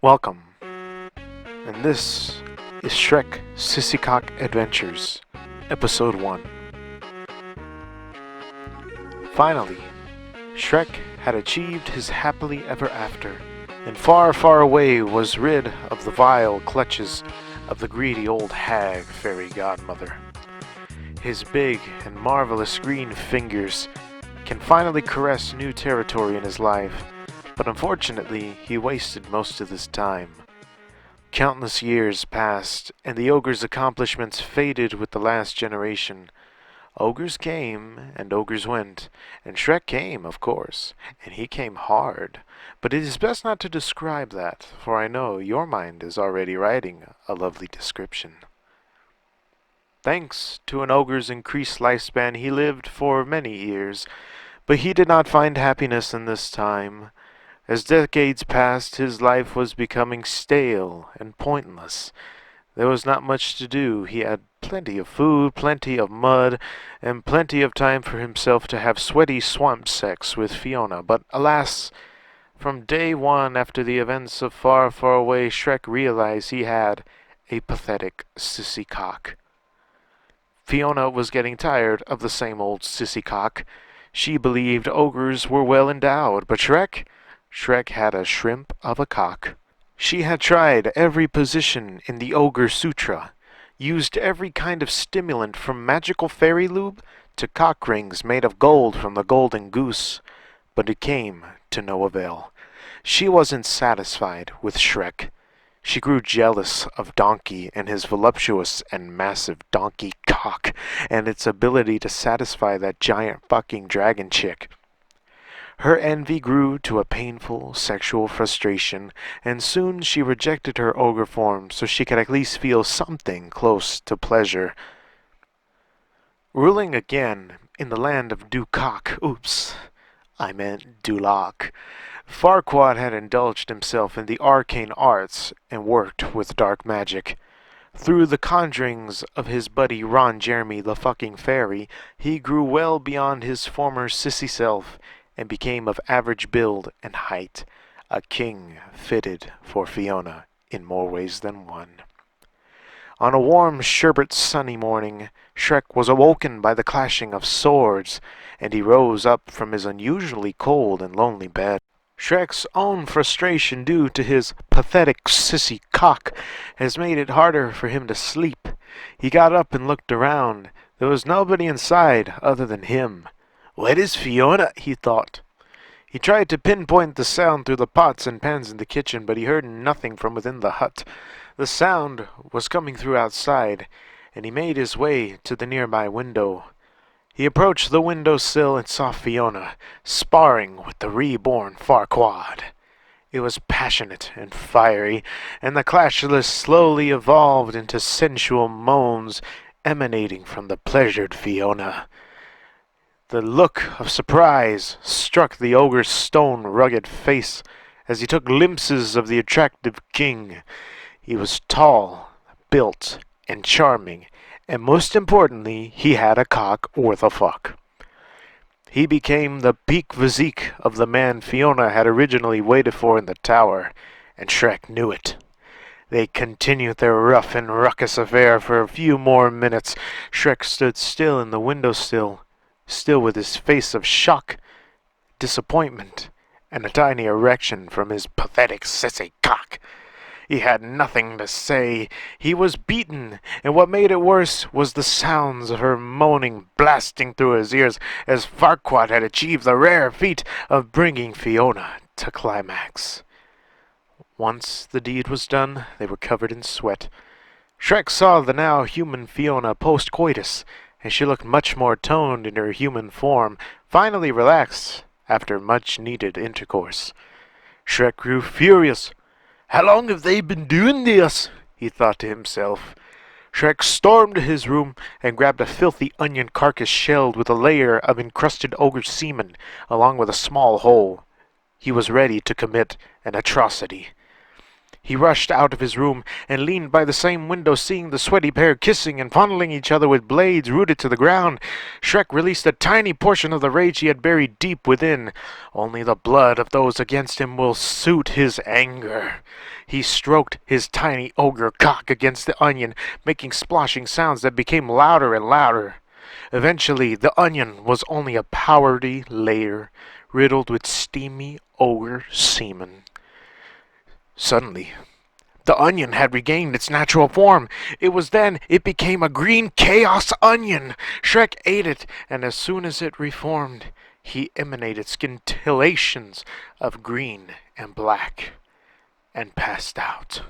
Welcome, and this is Shrek Sissycock Adventures, Episode 1. Finally, Shrek had achieved his happily ever after, and far, far away was rid of the vile clutches of the greedy old hag fairy godmother. His big and marvelous green fingers can finally caress new territory in his life, but unfortunately he wasted most of his time. Countless years passed, and the ogre's accomplishments faded with the last generation. Ogres came, and ogres went, and Shrek came, of course, and he came hard. But it is best not to describe that, for I know your mind is already writing a lovely description. Thanks to an ogre's increased lifespan, he lived for many years, but he did not find happiness in this time. As decades passed, his life was becoming stale and pointless. There was not much to do. He had plenty of food, plenty of mud, and plenty of time for himself to have sweaty swamp sex with Fiona. But alas, from day one after the events of Far, Far Away, Shrek realized he had a pathetic sissy cock. Fiona was getting tired of the same old sissy cock. She believed ogres were well endowed, but Shrek had a shrimp of a cock. She had tried every position in the Ogre Sutra, used every kind of stimulant from magical fairy lube to cock rings made of gold from the golden goose, but it came to no avail. She wasn't satisfied with Shrek. She grew jealous of Donkey and his voluptuous and massive donkey cock and its ability to satisfy that giant fucking dragon chick. Her envy grew to a painful sexual frustration, and soon she rejected her ogre form so she could at least feel something close to pleasure. Ruling again in the land of Ducock, I meant Duloc, Farquaad had indulged himself in the arcane arts and worked with dark magic. Through the conjurings of his buddy Ron Jeremy the fucking fairy, he grew well beyond his former sissy self and became of average build and height, a king fitted for Fiona in more ways than one. On a warm, sherbet sunny morning, Shrek was awoken by the clashing of swords, and he rose up from his unusually cold and lonely bed. Shrek's own frustration due to his pathetic sissy cock has made it harder for him to sleep. He got up and looked around. There was nobody inside other than him. "Where is Fiona?" he thought. He tried to pinpoint the sound through the pots and pans in the kitchen, but he heard nothing from within the hut. The sound was coming through outside, and he made his way to the nearby window. He approached the window sill and saw Fiona, sparring with the reborn Farquaad. It was passionate and fiery, and the clash slowly evolved into sensual moans emanating from the pleasured Fiona. The look of surprise struck the ogre's stone rugged face as he took glimpses of the attractive king. He was tall, built, and charming, and most importantly, he had a cock worth a fuck. He became the peak physique of the man Fiona had originally waited for in the tower, and Shrek knew it. They continued their rough and ruckus affair for a few more minutes. Shrek stood still in the windowsill, still with his face of shock, disappointment, and a tiny erection from his pathetic sissy cock. He had nothing to say. He was beaten, and what made it worse was the sounds of her moaning blasting through his ears as Farquaad had achieved the rare feat of bringing Fiona to climax. Once the deed was done, they were covered in sweat. Shrek saw the now human Fiona post-coitus, and she looked much more toned in her human form, finally relaxed after much-needed intercourse. Shrek grew furious. "How long have they been doing this?" he thought to himself. Shrek stormed to his room and grabbed a filthy onion carcass shelled with a layer of encrusted ogre semen, along with a small hole. He was ready to commit an atrocity. He rushed out of his room and leaned by the same window, seeing the sweaty pair kissing and fondling each other with blades rooted to the ground. Shrek released a tiny portion of the rage he had buried deep within. Only the blood of those against him will suit his anger. He stroked his tiny ogre cock against the onion, making splashing sounds that became louder and louder. Eventually, the onion was only a powdery layer, riddled with steamy ogre semen. Suddenly, the onion had regained its natural form. It was then it became a green chaos onion. Shrek ate it, and as soon as it reformed, he emanated scintillations of green and black, and passed out.